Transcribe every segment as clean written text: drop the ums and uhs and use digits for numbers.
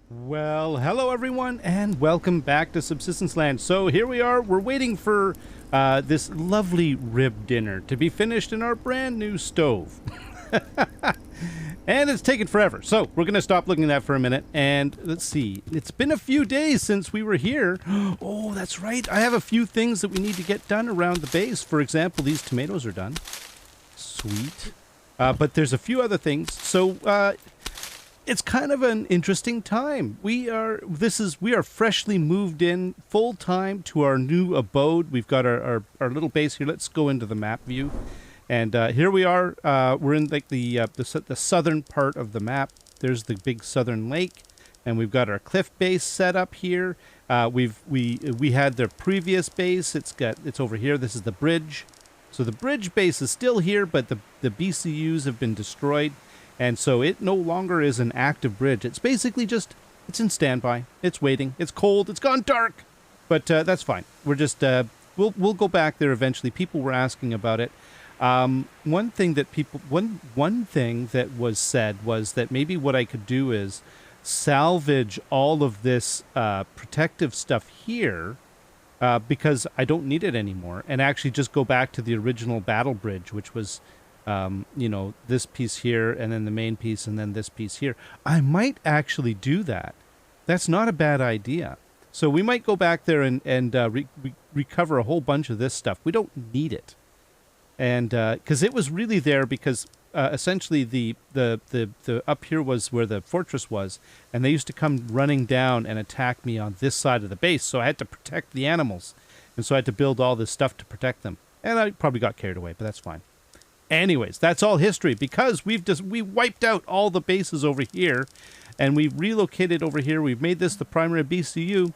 Well, hello everyone, and welcome back to Subsistence Land. So here we are, we're waiting for this lovely rib dinner to be finished in our brand new stove. And it's taken forever, so we're going to stop looking at that for a minute, and let's see. It's been a few days since we were here. Oh, that's right, I have a few things that we need to get done around the base. For example, these tomatoes are done. Sweet. But there's a few other things, so it's kind of an interesting time. We are freshly moved in full time to our new abode. We've got our little base here. Let's go into the map view, and here we are. We're in like the southern part of the map. There's the big southern lake, and we've got our cliff base set up here. We had the previous base. It's over here. This is the bridge. So the bridge base is still here, but the BCUs have been destroyed. And so it no longer is an active bridge. It's basically just, it's in standby. It's waiting. It's cold. It's gone dark. But that's fine. We're just, we'll go back there eventually. People were asking about it. One thing that was said was that maybe what I could do is salvage all of this protective stuff here because I don't need it anymore, and actually just go back to the original battle bridge, which was this piece here, and then the main piece, and then this piece here. I might actually do that. That's not a bad idea. So we might go back there and recover a whole bunch of this stuff. We don't need it. And because it was really there because essentially the up here was where the fortress was, and they used to come running down and attack me on this side of the base, so I had to protect the animals. And so I had to build all this stuff to protect them. And I probably got carried away, but that's fine. Anyways, that's all history because we wiped out all the bases over here, and we've relocated over here. We've made this the primary BCU,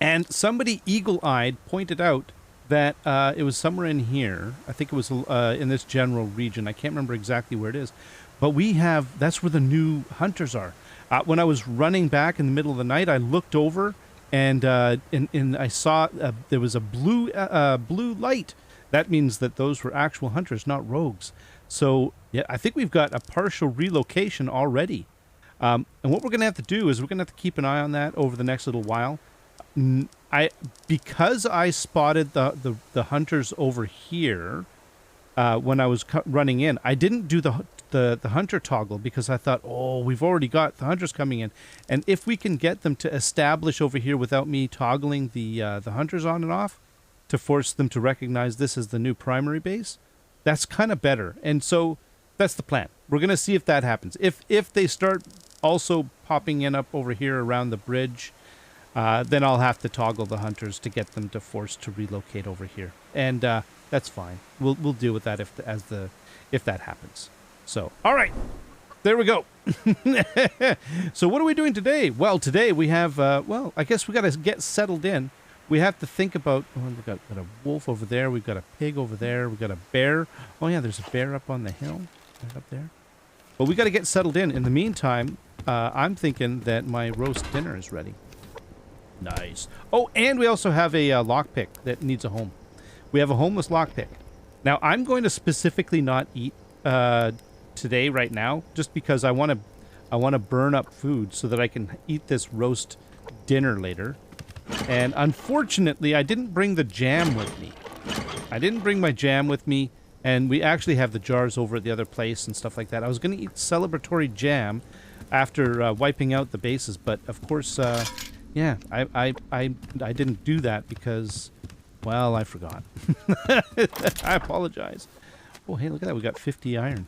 and somebody eagle-eyed pointed out that it was somewhere in here. I think it was in this general region. I can't remember exactly where it is, but that's where the new hunters are. When I was running back in the middle of the night, I looked over, and I saw there was a blue light. That means that those were actual hunters, not rogues. So, yeah, I think we've got a partial relocation already. And what we're going to have to do is we're going to have to keep an eye on that over the next little while. Because I spotted the hunters over here when I was running in, I didn't do the hunter toggle because I thought, oh, we've already got the hunters coming in. And if we can get them to establish over here without me toggling the hunters on and off, to force them to recognize this as the new primary base, that's kind of better. And so that's the plan. We're going to see if that happens. If they start also popping in up over here around the bridge, then I'll have to toggle the hunters to get them to force to relocate over here. And that's fine. We'll deal with that if that happens. So, all right. There we go. So what are we doing today? Well, today we have, I guess we got to get settled in. We have to think about, we've got a wolf over there, we've got a pig over there, we've got a bear. Oh yeah, there's a bear up on the hill, right up there. But we got to get settled in. In the meantime, I'm thinking that my roast dinner is ready. Nice. Oh, and we also have a lockpick that needs a home. We have a homeless lockpick. Now, I'm going to specifically not eat today, right now, just because I want to burn up food so that I can eat this roast dinner later. And unfortunately, I didn't bring the jam with me. I didn't bring my jam with me, and we actually have the jars over at the other place and stuff like that. I was going to eat celebratory jam after wiping out the bases, but of course, yeah, I didn't do that because, well, I forgot. I apologize. Oh, hey, look at that. We got 50 iron.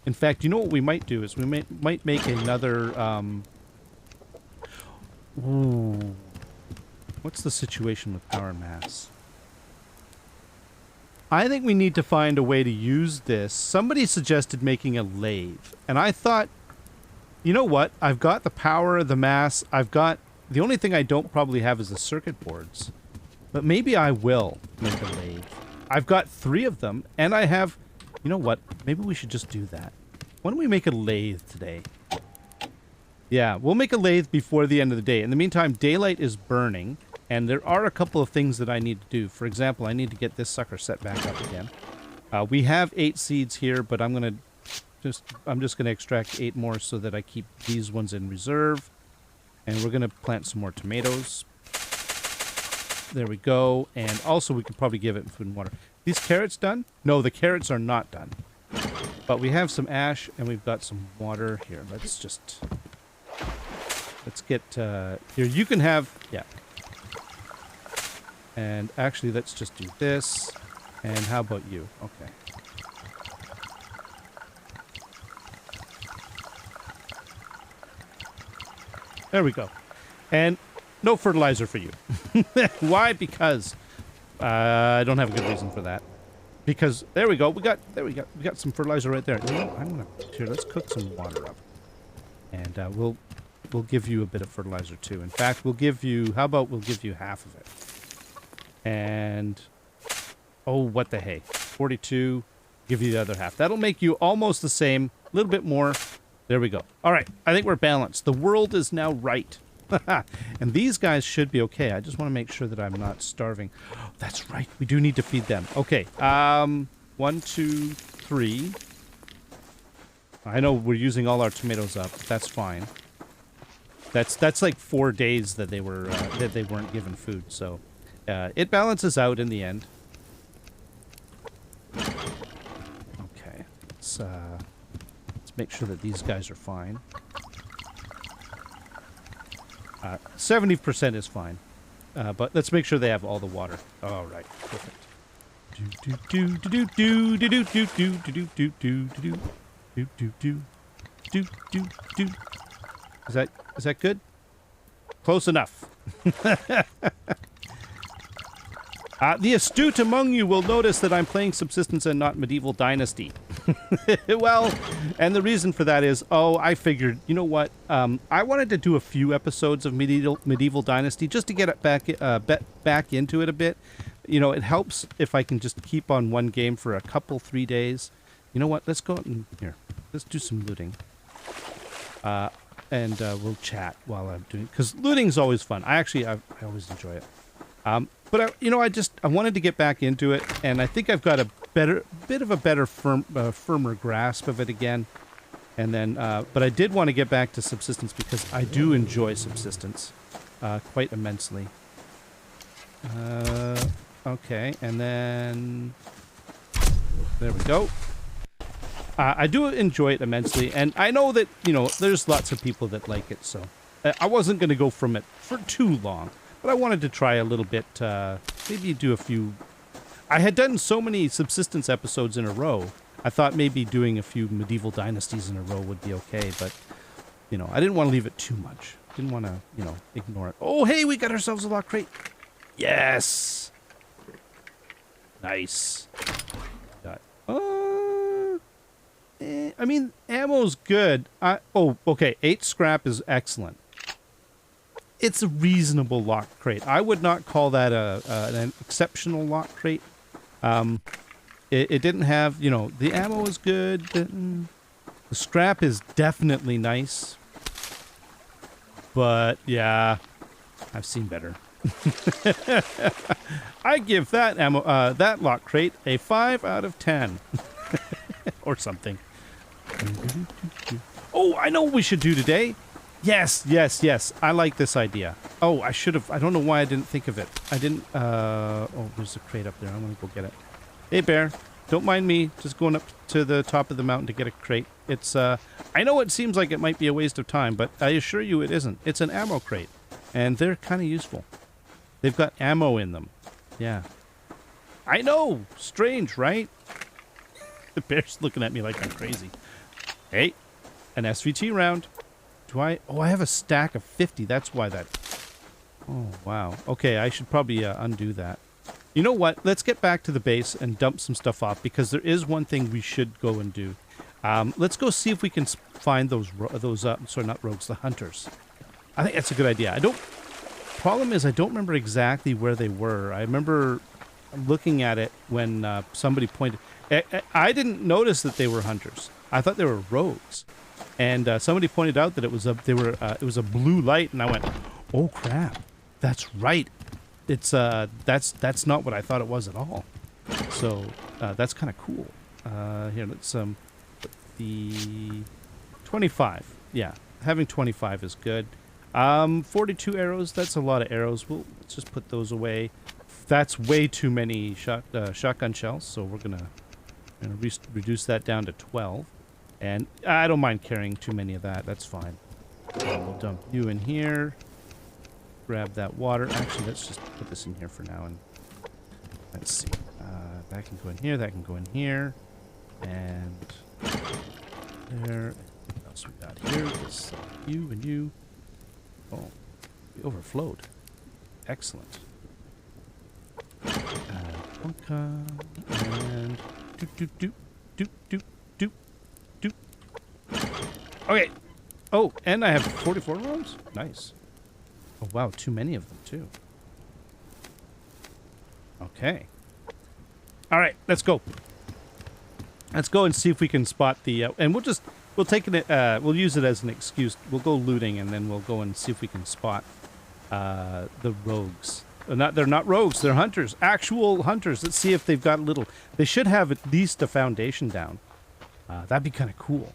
In fact, you know what we might do is we might make another, ooh. What's the situation with power and mass? I think we need to find a way to use this. Somebody suggested making a lathe. And I thought, you know what? I've got the power, the mass. The only thing I don't probably have is the circuit boards. But maybe I will make a lathe. I've got 3 of them. And I have, you know what? Maybe we should just do that. Why don't we make a lathe today? Yeah, we'll make a lathe before the end of the day. In the meantime, daylight is burning. And there are a couple of things that I need to do. For example, I need to get this sucker set back up again. We have 8 seeds here, but I'm just going to extract 8 more so that I keep these ones in reserve. And we're going to plant some more tomatoes. There we go. And also we could probably give it food and water. These carrots done? No, the carrots are not done. But we have some ash and we've got some water here. Let's get, here, you can have, yeah. And actually, let's just do this. And how about you? Okay. There we go. And no fertilizer for you. Why? Because I don't have a good reason for that. Because there we go. We got some fertilizer right there. You know, I'm gonna here. Let's cook some water up, and we'll give you a bit of fertilizer too. In fact, we'll give you. How about we'll give you half of it? And oh, what the hey? 42. Give you the other half. That'll make you almost the same. A little bit more. There we go. All right. I think we're balanced. The world is now right. And these guys should be okay. I just want to make sure that I'm not starving. That's right. We do need to feed them. Okay. 1, 2, 3. I know we're using all our tomatoes up. That's fine. That's like 4 days that they were that they weren't given food. So it balances out in the end. Okay. Let's make sure that these guys are fine. 70% is fine. But let's make sure they have all the water. All right. Perfect. Is that good? Close enough. The astute among you will notice that I'm playing Subsistence and not Medieval Dynasty. Well, and the reason for that is, I figured, you know what? I wanted to do a few episodes of Medieval Dynasty just to get it back into it a bit. You know, it helps if I can just keep on one game for a couple, 3 days. You know what? Let's go out and here. Let's do some looting. And we'll chat while I'm doing, because looting's always fun. I always enjoy it. But I wanted to get back into it, and I think I've got a bit of a better firmer grasp of it again. And then, but I did want to get back to Subsistence because I do enjoy Subsistence quite immensely. Okay, and then there we go. I do enjoy it immensely, and I know that there's lots of people that like it, so I wasn't going to go from it for too long. But I wanted to try a little bit, maybe do a few. I had done so many Subsistence episodes in a row, I thought maybe doing a few Medieval Dynasties in a row would be okay, but, I didn't want to leave it too much. Didn't want to, ignore it. Oh, hey, we got ourselves a lock crate. Yes! Nice. Got, I mean, ammo's good. Okay, 8 scrap is excellent. It's a reasonable lock crate. I would not call that an exceptional lock crate. It didn't have, the ammo is good. The scrap is definitely nice. But, yeah, I've seen better. I give that that lock crate a 5 out of 10. Or something. Oh, I know what we should do today. Yes. I like this idea. Oh, I should have. I don't know why I didn't think of it. I didn't. Oh, there's a crate up there. I'm going to go get it. Hey, bear. Don't mind me. Just going up to the top of the mountain to get a crate. It's, I know it seems like it might be a waste of time, but I assure you it isn't. It's an ammo crate. And they're kind of useful. They've got ammo in them. Yeah. I know. Strange, right? The bear's looking at me like I'm crazy. Hey, an SVT round. Do I? Oh, I have a stack of 50. That's why that. Oh, wow. Okay, I should probably undo that. You know what? Let's get back to the base and dump some stuff off, because there is one thing we should go and do. Let's go see if we can find those sorry, not rogues, the hunters. I think that's a good idea. Problem is, I don't remember exactly where they were. I remember looking at it when somebody pointed. I didn't notice that they were hunters. I thought they were rogues. And somebody pointed out that it was a blue light, and I went, "Oh crap, that's right. It's that's not what I thought it was at all." So that's kind of cool. Here, let's put the 25. Yeah, having 25 is good. 42 arrows. That's a lot of arrows. Let's just put those away. That's way too many shotgun shells, so we're gonna reduce that down to 12. And I don't mind carrying too many of that. That's fine. We'll dump you in here. Grab that water. Actually, let's just put this in here for now. And let's see. That can go in here. That can go in here. And there. What else we got here? This, you and you. Oh, we overflowed. Excellent. Pumpkin and doop. Okay. Oh, and I have 44 rows? Nice. Oh, wow. Too many of them, too. Okay. All right. Let's go. Let's go and see if we can spot the... and we'll take it... we'll use it as an excuse. We'll go looting, and then we'll go and see if we can spot the rogues. They're not rogues. They're hunters. Actual hunters. Let's see if they've got a little... They should have at least a foundation down. That'd be kind of cool.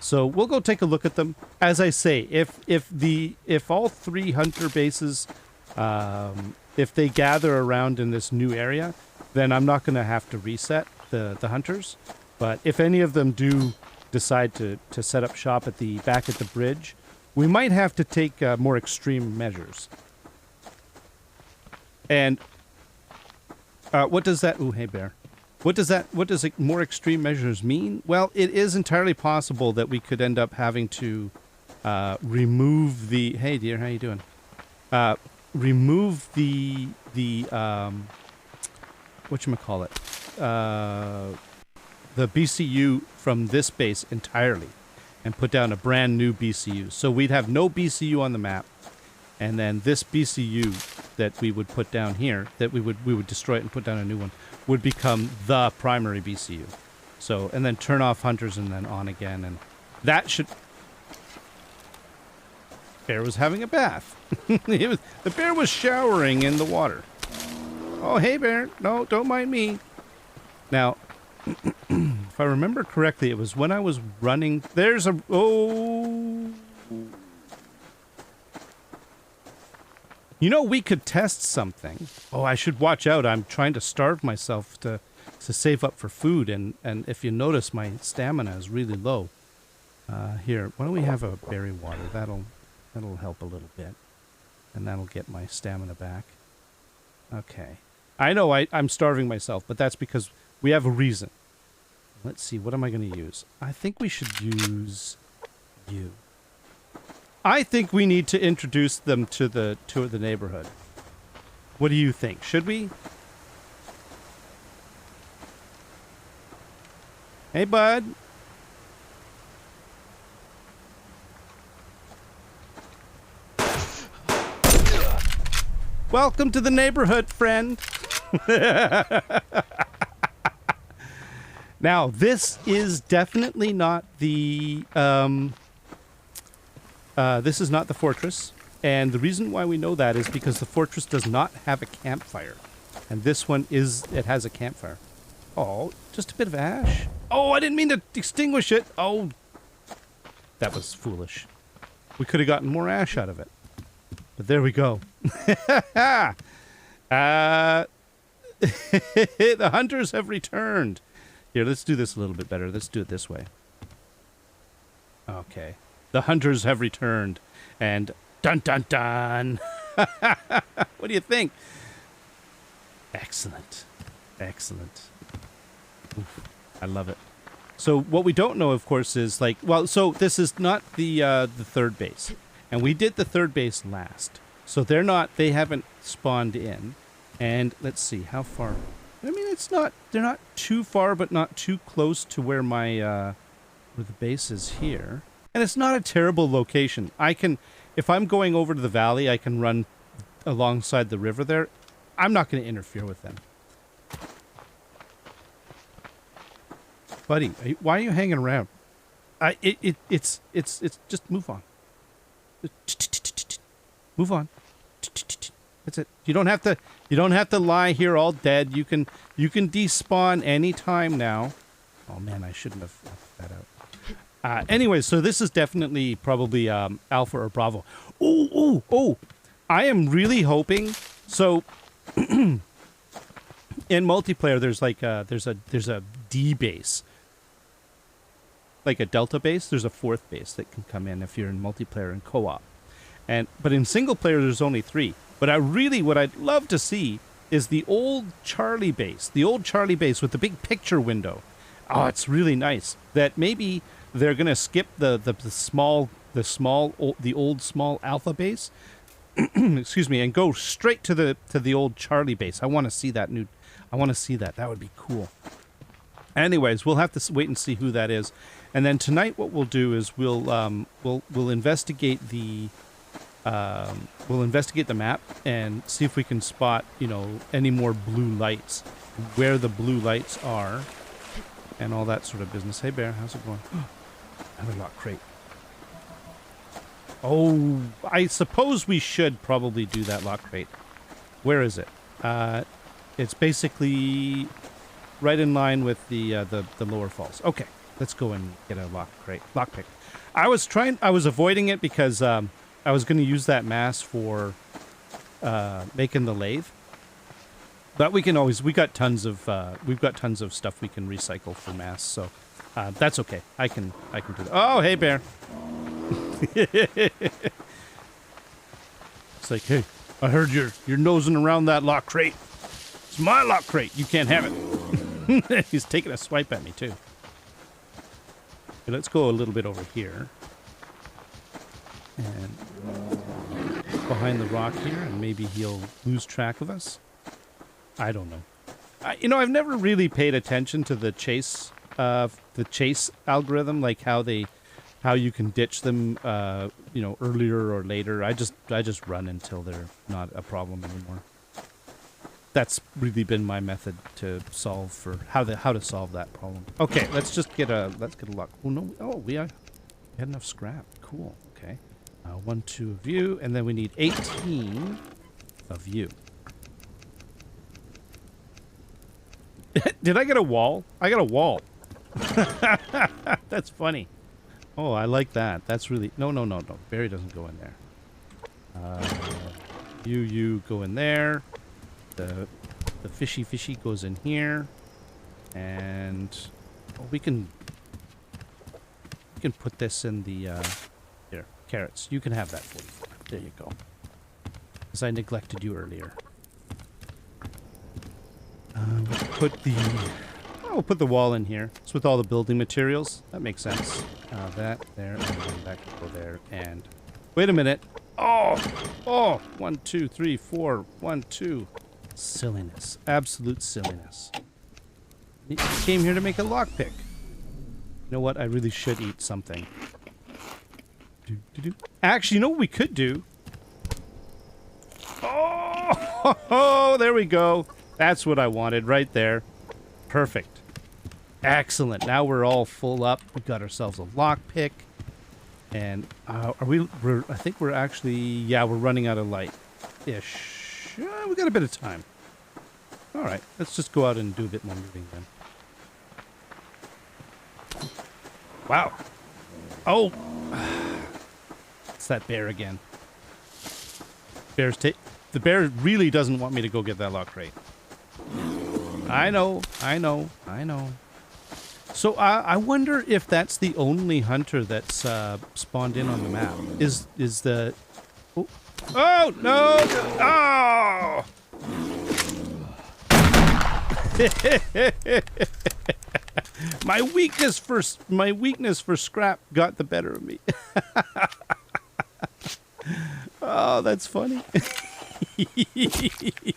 So we'll go take a look at them. As I say, if all 3 hunter bases, if they gather around in this new area, then I'm not going to have to reset the hunters. But if any of them do decide to set up shop back at the bridge, we might have to take more extreme measures. And what does that... Ooh, hey, bear. What does more extreme measures mean? Well, it is entirely possible that we could end up having to remove the... Hey, dear, how you doing? Remove the whatchamacallit? The BCU from this base entirely and put down a brand new BCU. So we'd have no BCU on the map. And then this BCU that we would put down here, that we would destroy it and put down a new one, would become the primary BCU. So, and then turn off hunters and then on again. And that should... Bear was having a bath. The bear was showering in the water. Oh, hey, bear. No, don't mind me. Now, if I remember correctly, it was when I was running... There's a... Oh... You know, we could test something. Oh, I should watch out. I'm trying to starve myself to save up for food. And if you notice, my stamina is really low. Here, why don't we have a berry water? That'll help a little bit. And that'll get my stamina back. Okay. I know I'm starving myself, but that's because we have a reason. Let's see, what am I going to use? I think we should use you. I think we need to introduce them to the neighborhood. What do you think? Should we? Hey, bud. Welcome to the neighborhood, friend. Now, this is definitely not the... this is not the fortress, and the reason why we know that is because the fortress does not have a campfire, and this one it has a campfire. Oh, just a bit of ash. Oh, I didn't mean to extinguish it. Oh, that was foolish. We could have gotten more ash out of it, but there we go. The hunters have returned. Here, let's do this a little bit better. Let's do it this way. Okay. The hunters have returned, and dun dun dun. What do you think? Excellent. Excellent. Oof, I love it. So what we don't know, of course, is like, well, so this is not the third base, and we did the third base last. So they haven't spawned in, and let's see how far. I mean, they're not too far, but not too close to where where the base is here. And it's not a terrible location. If I'm going over to the valley, I can run alongside the river there. I'm not going to interfere with them. Buddy, why are you hanging around? It's just move on. Move on. That's it. You don't have to lie here all dead. You can despawn any time now. Oh man, I shouldn't have left that out. Anyway, so this is definitely probably Alpha or Bravo. Oh! I am really hoping. So in multiplayer, there's like there's a D base, like a Delta base. There's a fourth base that can come in if you're in multiplayer and co-op. But in single player, there's only 3. But what I'd love to see is the old Charlie base, with the big picture window. Oh, it's really nice. That maybe they're gonna skip the old small Alpha base, excuse me, and go straight to the old Charlie base. I want to see that new. I want to see that. That would be cool. Anyways, we'll have to wait and see who that is, and then tonight what we'll do is we'll investigate the map and see if we can spot any more blue lights, where the blue lights are, and all that sort of business. Hey Bear, how's it going? Another lock crate. Oh, I suppose we should probably do that lock crate. Where is it? It's basically right in line with the lower falls. Okay, let's go and get a lockpick. I was avoiding it because I was going to use that mass for making the lathe. But we got tons of stuff we can recycle for mass, so that's okay. I can do that. Oh, hey Bear. It's like, hey, I heard you're nosing around that lock crate. It's my lock crate. You can't have it. He's taking a swipe at me too. Okay, let's go a little bit over here. And behind the rock here, and maybe he'll lose track of us. I don't know. I've never really paid attention to the chase algorithm, like how you can ditch them, earlier or later. I just run until they're not a problem anymore. That's really been my method to solve for how to solve that problem. Okay, let's get a lock. Oh no! Oh, we had enough scrap. Cool. Okay. 1, 2 of you, and then we need 18 of you. Did I get a wall? I got a wall. That's funny. Oh, I like that. That's really... No. Barry doesn't go in there. You go in there. The fishy goes in here. And... Oh, we can put this in the... Here, carrots. You can have that 44. There you go. Because I neglected you earlier. We'll put the wall in here. It's with all the building materials. That makes sense. That there, and then that can go there. And wait a minute. Oh! 1, 2, 3, 4. 1, 2. Silliness. Absolute silliness. He came here to make a lockpick. You know what? I really should eat something. Actually, you know what we could do? Oh, there we go. That's what I wanted right there. Perfect. Excellent. Now we're all full up. We got ourselves a lockpick. And I think we're actually... Yeah, we're running out of light-ish. We got a bit of time. All right. Let's just go out and do a bit more moving then. Wow. Oh! It's that bear again. The bear really doesn't want me to go get that lock crate. I know. So I wonder if that's the only hunter that's spawned in on the map. Is the... Oh no! Oh! My weakness for scrap got the better of me. Oh, that's funny.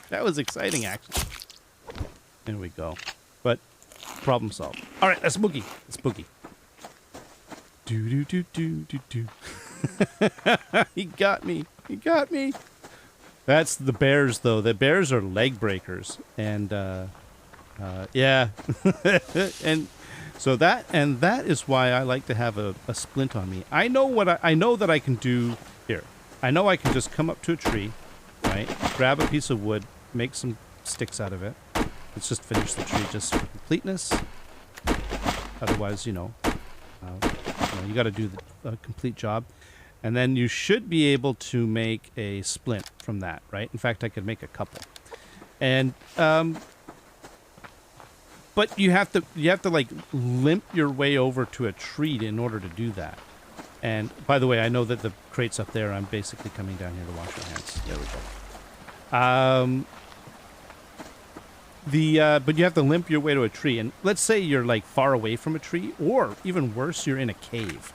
That was exciting, actually. There we go. But problem solved. All right, let's boogie. Do. He got me. That's the bears, though. The bears are leg breakers, and yeah. And so that is why I like to have a splint on me. I know I know that I can do here. I know I can just come up to a tree, right? Grab a piece of wood, make some sticks out of it. Let's just finish the tree just for completeness. Otherwise, you got to do the complete job. And then you should be able to make a splint from that, right? In fact, I could make a couple. And but you have to like limp your way over to a tree in order to do that. And by the way, I know that the crate's up there. I'm basically coming down here to wash my hands. There we go. But you have to limp your way to a tree. And let's say you're like far away from a tree, or even worse, you're in a cave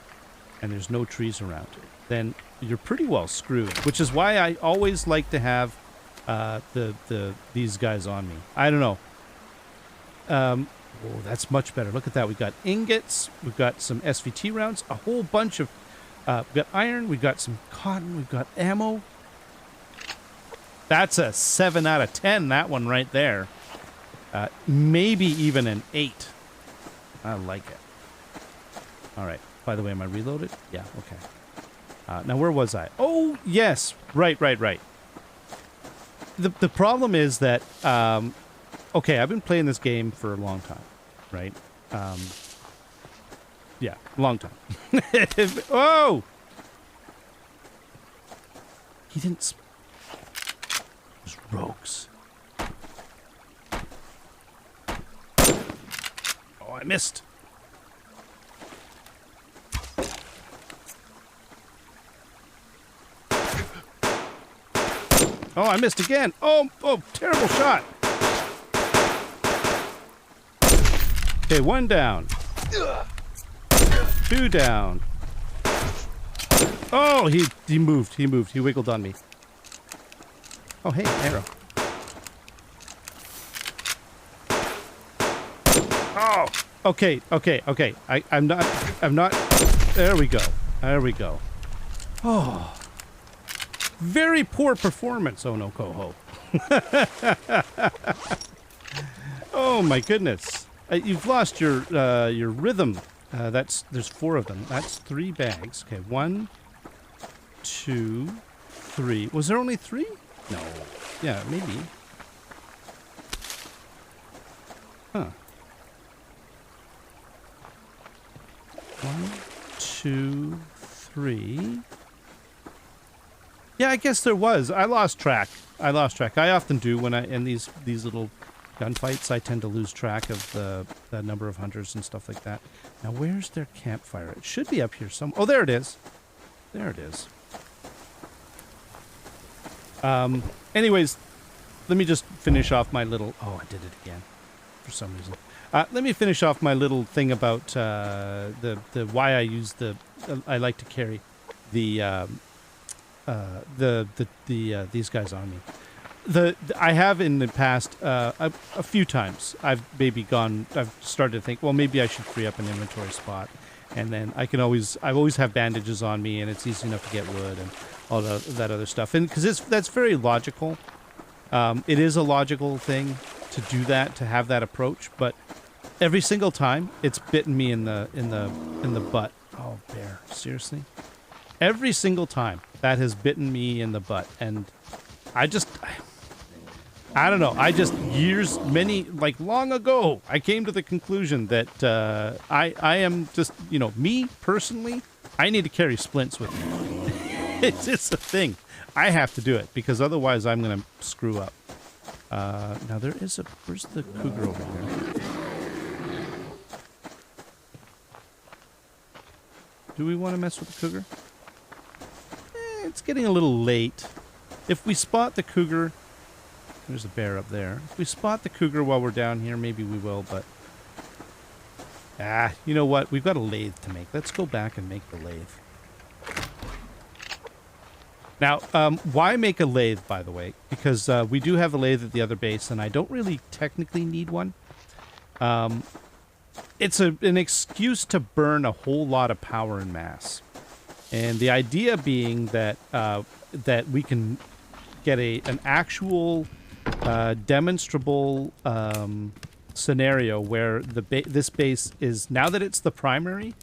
and there's no trees around. Then you're pretty well screwed, which is why I always like to have these guys on me. I don't know. Oh, that's much better. Look at that. We've got ingots. We've got some SVT rounds. A whole bunch of... we've got iron. We've got some cotton. We've got ammo. That's a 7 out of 10, that one right there. Maybe even an 8. I like it. All right. By the way, am I reloaded? Yeah, okay. Now, where was I? Oh, yes. Right. The problem is that... okay, I've been playing this game for a long time, right? Yeah, long time. Oh! He didn't... Those rogues. Oh, I missed. Oh, I missed again. Oh, terrible shot. Okay, 1 down. 2 down. Oh, he moved. He wiggled on me. Oh, hey, arrow. Oh, okay. I'm not. There we go. Oh. Very poor performance, OhnoCoho. Oh my goodness. You've lost your rhythm. There's 4 of them. That's 3 bags. Okay, 1, 2, 3. Was there only 3? No. Yeah, maybe. Huh. 1, 2, 3. Yeah, I guess there was. I lost track. I often do when in these little gunfights. I tend to lose track of the number of hunters and stuff like that. Now, where's their campfire? It should be up here some. Oh, there it is. Anyways, let me just finish off my little... Oh, I did it again for some reason. Let me finish off my little thing about the why I use I like to carry these guys on me. I have in the past a few times I've started to think, well, maybe I should free up an inventory spot, and then I always have bandages on me, and it's easy enough to get wood and all that other stuff. And because that's very logical. It is a logical thing to do that, to have that approach, but every single time it's bitten me in the butt. Oh, bear, seriously? Every single time that has bitten me in the butt, and I don't know. Long ago, I came to the conclusion that I am just, me personally, I need to carry splints with me. It's just a thing. I have to do it because otherwise I'm going to screw up. Now where's the cougar over here? Do we want to mess with the cougar? It's getting a little late. If we spot the cougar... There's a bear up there. If we spot the cougar while we're down here, maybe we will, but... you know what? We've got a lathe to make. Let's go back and make the lathe. Now, why make a lathe, by the way? Because we do have a lathe at the other base, and I don't really technically need one. It's an excuse to burn a whole lot of power and mass. And the idea being that that we can get an actual demonstrable scenario where this base is, now that it's the primary,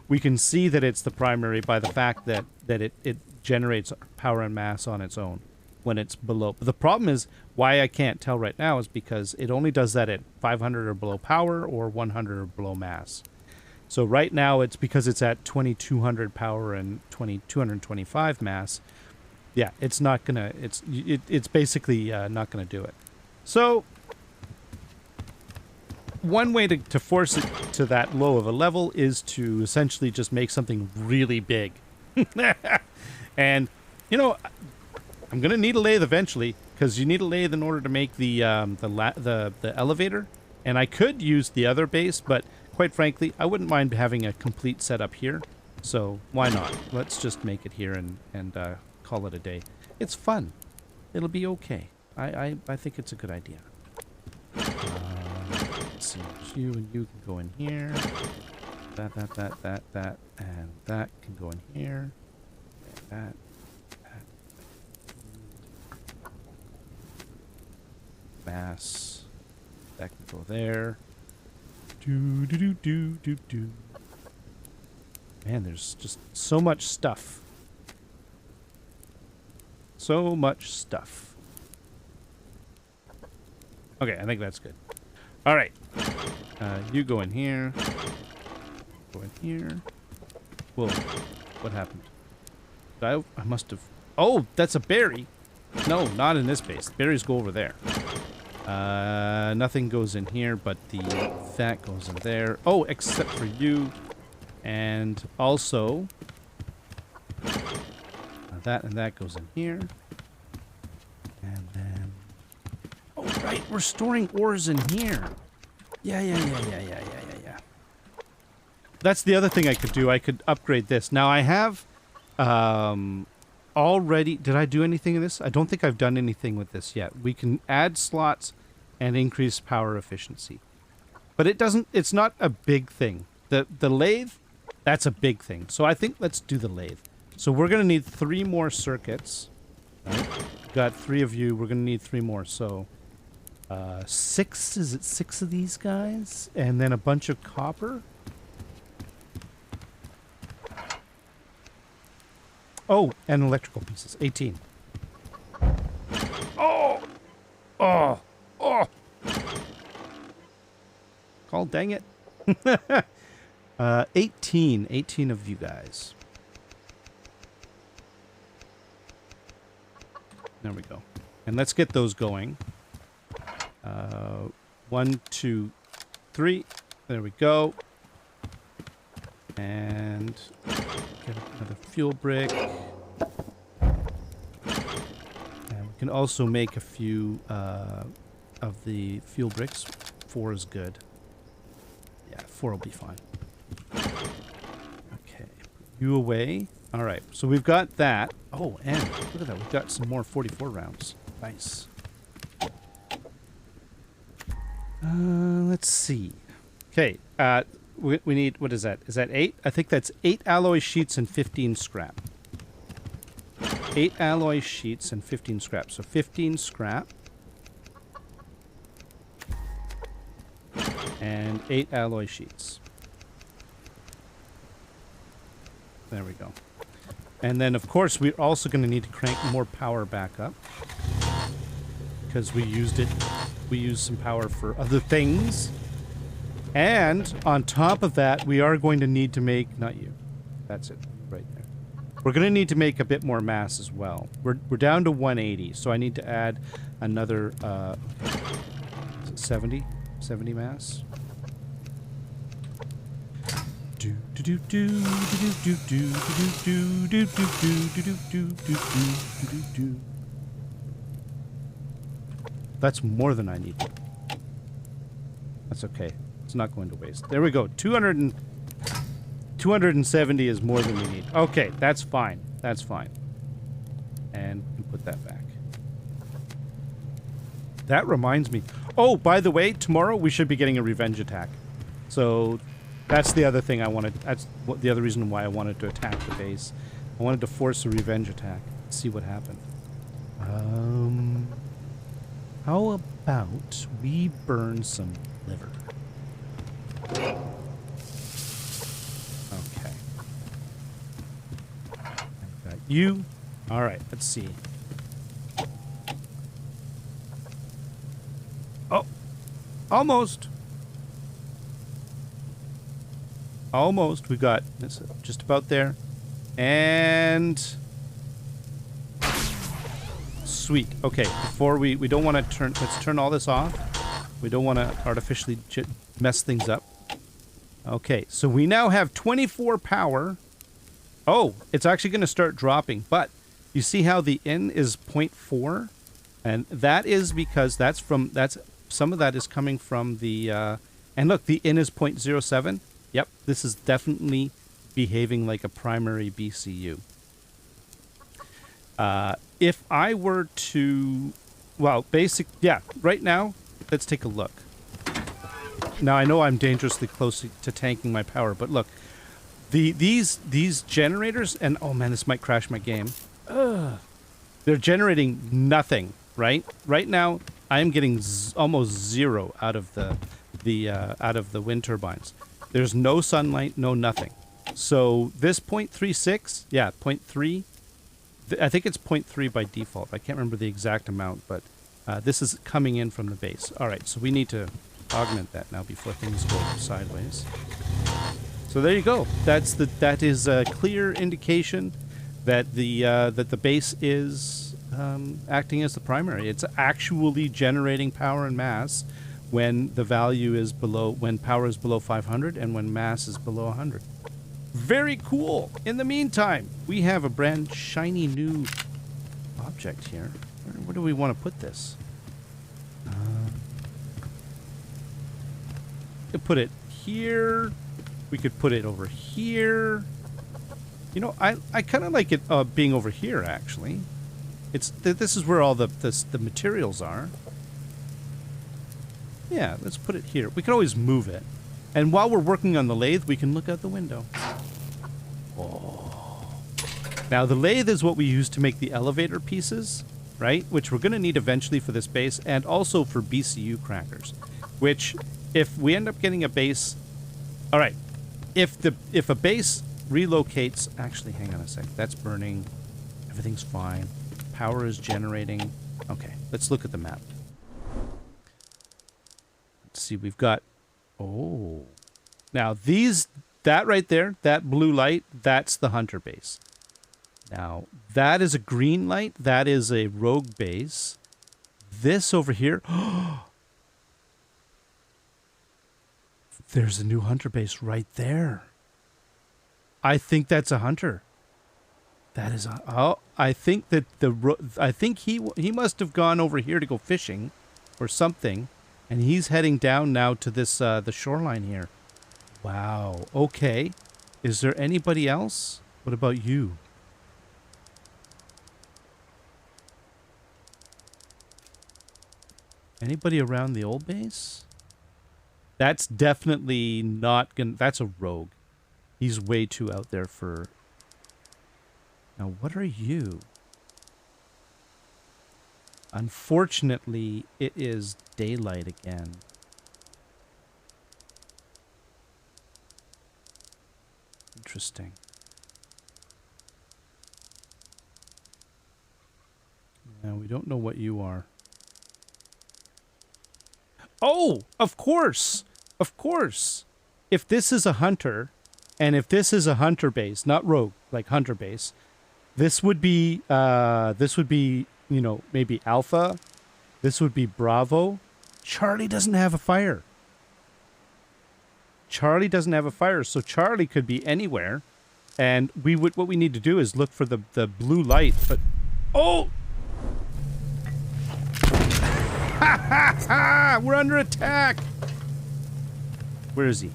we can see that it's the primary by the fact that it generates power and mass on its own when it's below. But the problem is, why I can't tell right now is because it only does that at 500 or below power or 100 or below mass. So right now it's because it's at 2200 power and 225 mass. Yeah, it's not gonna. It's basically not gonna do it. So one way to force it to that low of a level is to essentially just make something really big. And you know, I'm gonna need a lathe eventually because you need a lathe in order to make the elevator. And I could use the other base, but quite frankly, I wouldn't mind having a complete setup here. So why not? Let's just make it here and call it a day. It's fun. It'll be okay. I think it's a good idea. Let's see. You and you can go in here. That, and that can go in here. And that. Mass. That can go there. Do. Man, there's just so much stuff. So much stuff. Okay, I think that's good. All right. You go in here. Go in here. Whoa. What happened? I must have... Oh, that's a berry. No, not in this base. Berries go over there. Nothing goes in here, but that goes in there. Oh, except for you. And also... that and that goes in here. And then... Oh, right, we're storing ores in here. Yeah. That's the other thing I could do. I could upgrade this. Now, I have... already... Did I do anything in this? I don't think I've done anything with this yet. We can add slots and increase power efficiency. But it doesn't... It's not a big thing. The lathe, that's a big thing. So I think let's do the lathe. So we're going to need 3 more circuits. Right? Got 3 of you. We're going to need 3 more. So 6... Is it 6 of these guys? And then a bunch of copper? Oh, and electrical pieces. 18. Oh! Oh! Oh! Call, dang it. 18. 18 of you guys. There we go. And let's get those going. 1, 2, 3. There we go. And get another fuel brick. And we can also make a few of the fuel bricks. 4 is good. Yeah, 4 will be fine. Okay, put you away. All right, so we've got that. Oh, and look at that. We've got some more 44 rounds. Nice. Let's see. Okay, we need, what is that? Is that 8? I think that's 8 alloy sheets and 15 scrap. 8 alloy sheets and 15 scrap. So 15 scrap. And 8 alloy sheets. There we go. And then, of course, we're also going to need to crank more power back up. Because we used it. We used some power for other things. And on top of that, we are going to need to make... Not you. That's it. Right there. We're going to need to make a bit more mass as well. We're down to 180. So I need to add another... is it 70? 70 mass? That's more than I need. That's okay. It's not going to waste. There we go. 270 is more than we need. Okay, that's fine. That's fine. And we can put that back. That reminds me. Oh, by the way, tomorrow we should be getting a revenge attack. So that's the other thing I wanted. That's the other reason why I wanted to attack the base. I wanted to force a revenge attack. See what happened. How about we burn some liver? Okay. I've got you. All right, let's see. Oh, almost. Almost. We've got this just about there. And sweet. Okay, before we don't want to turn, let's turn all this off. We don't want to artificially mess things up. Okay, so we now have 24 power. Oh, it's actually going to start dropping, but you see how the in is 0.4? And that is because some of that is coming from the, and look, the in is 0.07. Yep, this is definitely behaving like a primary BCU. If I were to, well, right now, let's take a look. Now, I know I'm dangerously close to tanking my power, but look, these generators, and oh man, this might crash my game. They're generating nothing, right? Right now, I am getting almost zero out of the wind turbines. There's no sunlight, no nothing. So this 0.36, yeah, 0.3. I think it's 0.3 by default. I can't remember the exact amount, but this is coming in from the base. All right, so we need to augment that now before things go sideways. So there you go. That is a clear indication that the base is acting as the primary. It's actually generating power and mass when the value is below, when power is below 500 and when mass is below 100. Very cool. In the meantime, we have a brand shiny new object here. Where do we want to put this? We could put it here. We could put it over here. You know, I kind of like it being over here, actually. This is where all the materials are. Yeah, let's put it here. We can always move it. And while we're working on the lathe, we can look out the window. Oh. Now, the lathe is what we use to make the elevator pieces, right? Which we're going to need eventually for this base, and also for BCU crackers. Which, if we end up getting a base... All right. If a base relocates... Actually, hang on a sec. That's burning. Everything's fine. Power is generating. Okay, let's look at the map. Let's see, we've got... Oh. Now, that right there, that blue light, that's the hunter base. Now, that is a green light. That is a rogue base. This over here... There's a new hunter base right there. I think that's a hunter. That is a... Oh, I think that I think he must have gone over here to go fishing or something. And he's heading down now to this, the shoreline here. Wow. Okay. Is there anybody else? What about you? Anybody around the old base? That's definitely not gonna... That's a rogue. He's way too out there for... Now, what are you? Unfortunately, it is daylight again. Interesting. Now, we don't know what you are. Oh, of course. Of course. If this is a hunter, and if this is a hunter base, not rogue, like hunter base, this would be, you know, maybe Alpha. This would be Bravo. Charlie doesn't have a fire. Charlie doesn't have a fire, so Charlie could be anywhere. And what we need to do is look for the blue light, but... Oh! Ha ha ha! We're under attack! Where is he?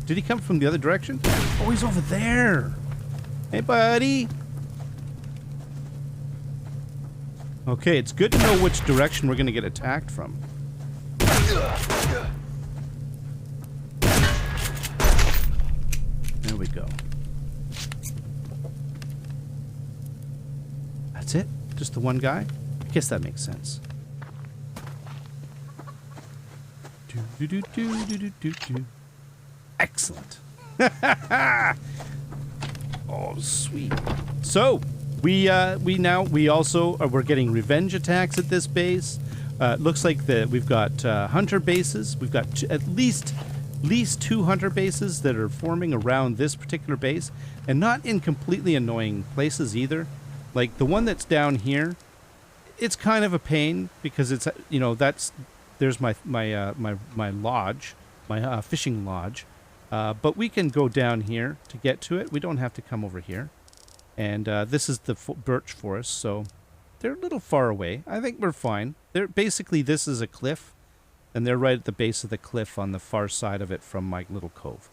Did he come from the other direction? Oh, he's over there! Hey, buddy! Okay, it's good to know which direction we're gonna get attacked from. There we go. That's it? Just the one guy? I guess that makes sense. Excellent. Oh, sweet. So, we're getting revenge attacks at this base. Looks like we've got hunter bases. We've got at least least 2 hunter bases that are forming around this particular base, and not in completely annoying places either. Like the one that's down here, it's kind of a pain because it's, you know, there's my lodge, my fishing lodge, but we can go down here to get to it. We don't have to come over here. And this is the birch forest, so they're a little far away. I think we're fine. They're basically, this is a cliff, and they're right at the base of the cliff on the far side of it from my little cove.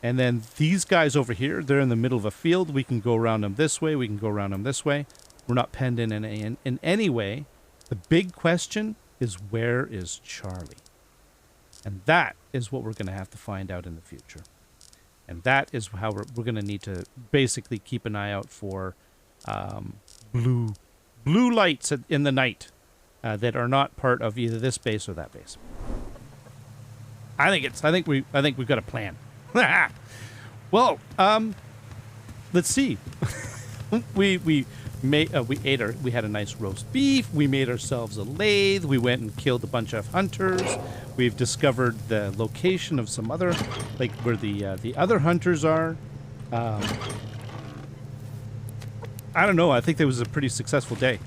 And then these guys over here, they're in the middle of a field. We can go around them this way. We can go around them this way. We're not penned in any way. The big question is, where is Charlie? And that is what we're going to have to find out in the future. And that is how we're going to need to basically keep an eye out for blue lights in the night that are not part of either this base or that base. I think we've got a plan. Well, let's see. we had a nice roast beef. We made ourselves a lathe. We went and killed a bunch of hunters. We've discovered the location of some other, like where the other hunters are. I don't know. I think that was a pretty successful day.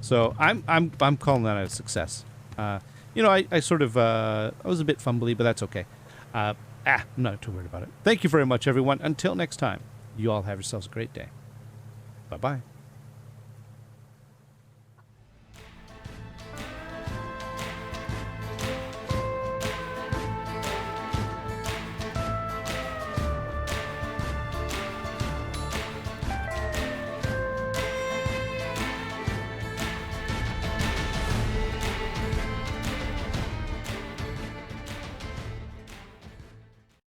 So I'm calling that a success. You know, I sort of I was a bit fumbly, but that's okay. I'm not too worried about it. Thank you very much, everyone. Until next time, you all have yourselves a great day. Bye-bye.